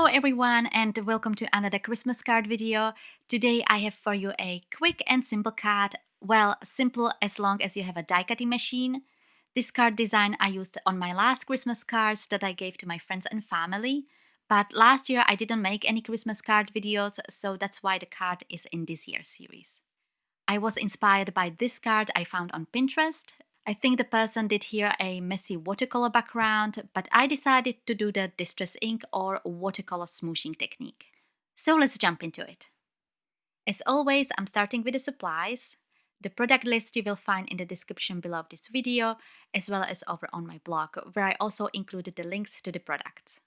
Hello everyone and welcome to another Christmas card video. Today I have for you a quick and simple card. Well, simple as long as you have a die cutting machine. This card design I used on my last Christmas cards that I gave to my friends and family. But last year I didn't make any Christmas card videos, so that's why the card is in this year's series. I was inspired by this card I found on Pinterest. I think the person did here a messy watercolor background, but I decided to do the distress ink or watercolor smooshing technique. So let's jump into it. As always, I'm starting with the supplies. The product list you will find in the description below this video, as well as over on my blog, where I also included the links to the products.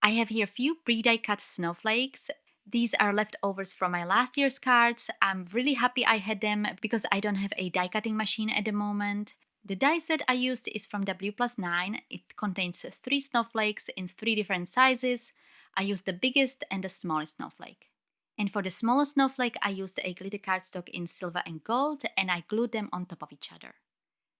I have here a few pre-die cut snowflakes. These are leftovers from my last year's cards. I'm really happy I had them because I don't have a die cutting machine at the moment. The die set I used is from W+9. It contains 3 snowflakes in 3 different sizes. I used the biggest and the smallest snowflake. And for the smallest snowflake, I used a glitter cardstock in silver and gold, and I glued them on top of each other.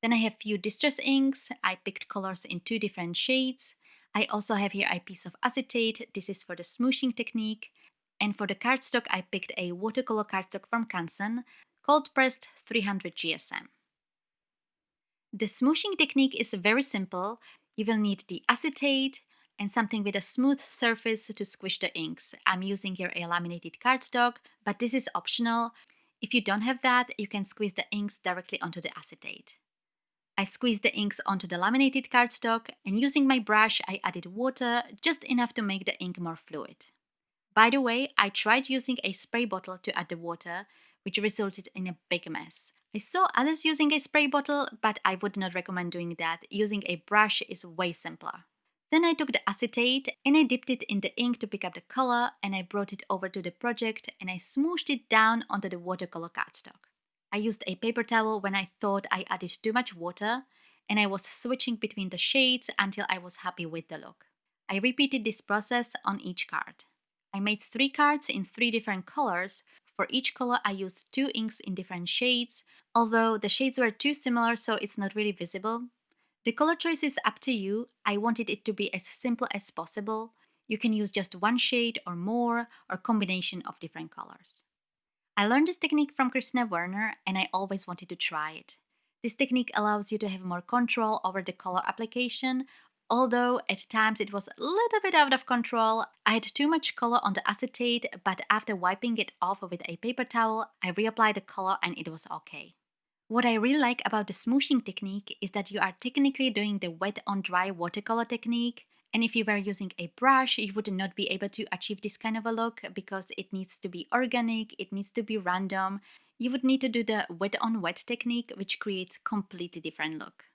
Then I have a few distress inks. I picked colors in 2 different shades. I also have here a piece of acetate. This is for the smooshing technique. And for the cardstock, I picked a watercolor cardstock from Canson, cold pressed 300 GSM. The smooshing technique is very simple. You will need the acetate and something with a smooth surface to squish the inks. I'm using here a laminated cardstock, but this is optional. If you don't have that, you can squeeze the inks directly onto the acetate. I squeezed the inks onto the laminated cardstock, and using my brush, I added water, just enough to make the ink more fluid. By the way, I tried using a spray bottle to add the water, which resulted in a big mess. I saw others using a spray bottle, but I would not recommend doing that. Using a brush is way simpler. Then I took the acetate and I dipped it in the ink to pick up the color, and I brought it over to the project and I smooshed it down onto the watercolor cardstock. I used a paper towel when I thought I added too much water, and I was switching between the shades until I was happy with the look. I repeated this process on each card. I made 3 cards in 3 different colors. For each color I used 2 inks in different shades, although the shades were too similar so it's not really visible. The color choice is up to you. I wanted it to be as simple as possible. You can use just 1 shade or more, or combination of different colors. I learned this technique from Christina Werner and I always wanted to try it. This technique allows you to have more control over the color application, although at times it was a little bit out of control. I had too much color on the acetate, but after wiping it off with a paper towel, I reapplied the color and it was okay. What I really like about the smooshing technique is that you are technically doing the wet on dry watercolor technique, and if you were using a brush, you would not be able to achieve this kind of a look because it needs to be organic, it needs to be random. You would need to do the wet on wet technique, which creates a completely different look.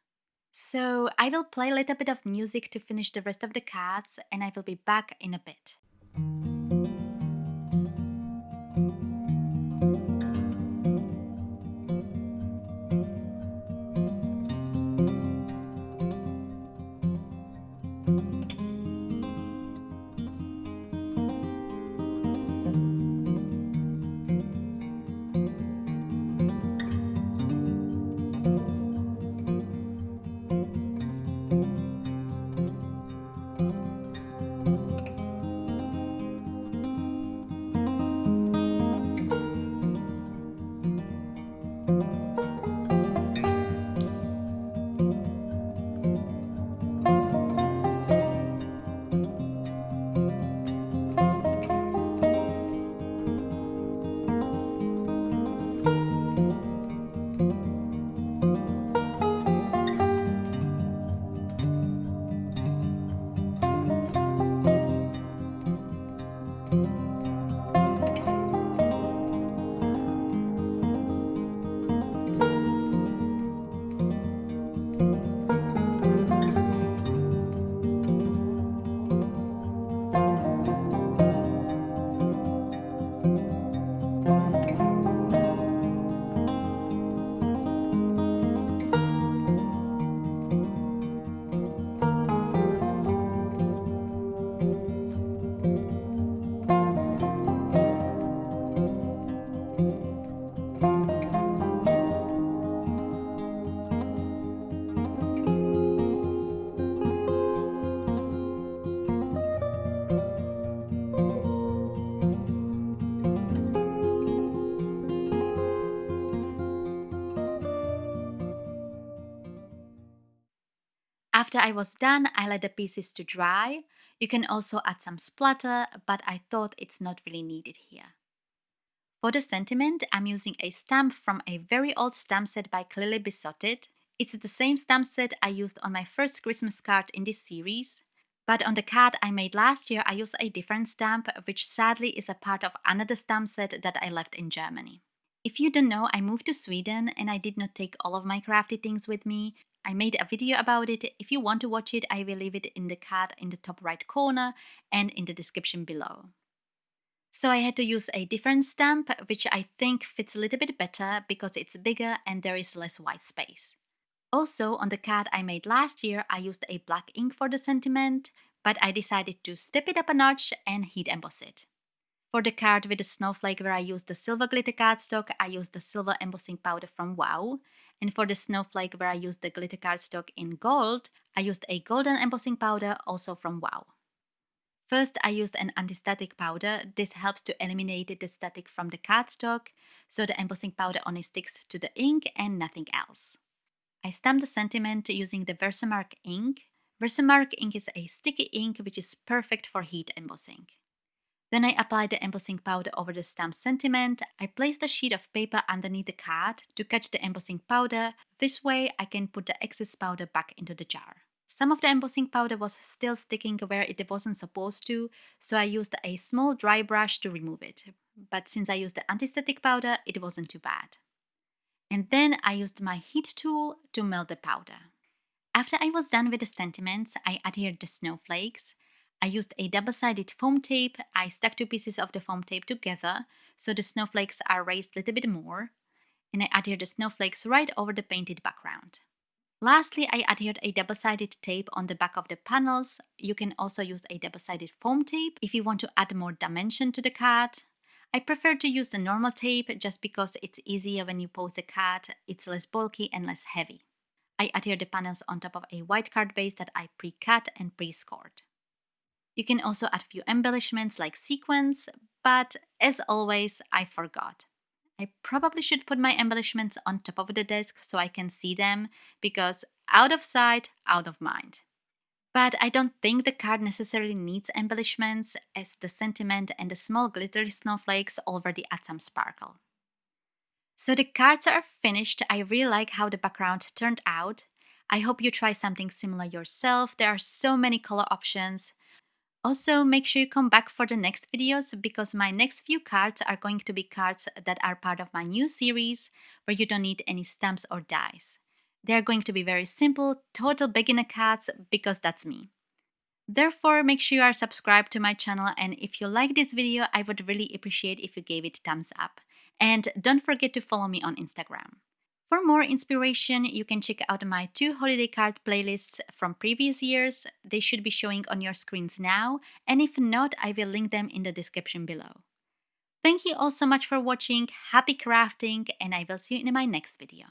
So I will play a little bit of music to finish the rest of the cards, and I will be back in a bit. After I was done, I let the pieces to dry. You can also add some splatter, but I thought it's not really needed here. For the sentiment, I'm using a stamp from a very old stamp set by Clearly Besotted. It's the same stamp set I used on my first Christmas card in this series. But on the card I made last year, I used a different stamp, which sadly is a part of another stamp set that I left in Germany. If you don't know, I moved to Sweden and I did not take all of my crafty things with me. I made a video about it. If you want to watch it, I will leave it in the card in the top right corner and in the description below. So I had to use a different stamp, which I think fits a little bit better because it's bigger and there is less white space. Also, on the card I made last year, I used a black ink for the sentiment, but I decided to step it up a notch and heat emboss it. For the card with the snowflake where I used the silver glitter cardstock, I used the silver embossing powder from Wow. And for the snowflake where I used the glitter cardstock in gold, I used a golden embossing powder also from Wow. First, I used an anti-static powder. This helps to eliminate the static from the cardstock, so the embossing powder only sticks to the ink and nothing else. I stamped the sentiment using the Versamark ink. Versamark ink is a sticky ink which is perfect for heat embossing. Then I applied the embossing powder over the stamped sentiment. I placed a sheet of paper underneath the card to catch the embossing powder. This way I can put the excess powder back into the jar. Some of the embossing powder was still sticking where it wasn't supposed to, so I used a small dry brush to remove it. But since I used the anti-static powder, it wasn't too bad. And then I used my heat tool to melt the powder. After I was done with the sentiments, I adhered the snowflakes. I used a double-sided foam tape. I stuck two pieces of the foam tape together so the snowflakes are raised a little bit more. And I adhered the snowflakes right over the painted background. Lastly, I adhered a double-sided tape on the back of the panels. You can also use a double-sided foam tape if you want to add more dimension to the card. I prefer to use the normal tape just because it's easier when you pose the card, it's less bulky and less heavy. I adhere the panels on top of a white card base that I pre-cut and pre-scored. You can also add a few embellishments like sequins, but as always, I forgot. I probably should put my embellishments on top of the desk so I can see them, because out of sight, out of mind. But I don't think the card necessarily needs embellishments, as the sentiment and the small glittery snowflakes already add some sparkle. So the cards are finished. I really like how the background turned out. I hope you try something similar yourself. There are so many color options. Also, make sure you come back for the next videos because my next few cards are going to be cards that are part of my new series where you don't need any stamps or dies. They're going to be very simple, total beginner cards because that's me. Therefore, make sure you are subscribed to my channel, and if you like this video, I would really appreciate if you gave it thumbs up. And don't forget to follow me on Instagram. For more inspiration, you can check out my 2 holiday card playlists from previous years. They should be showing on your screens now, and if not, I will link them in the description below. Thank you all so much for watching, happy crafting, and I will see you in my next video.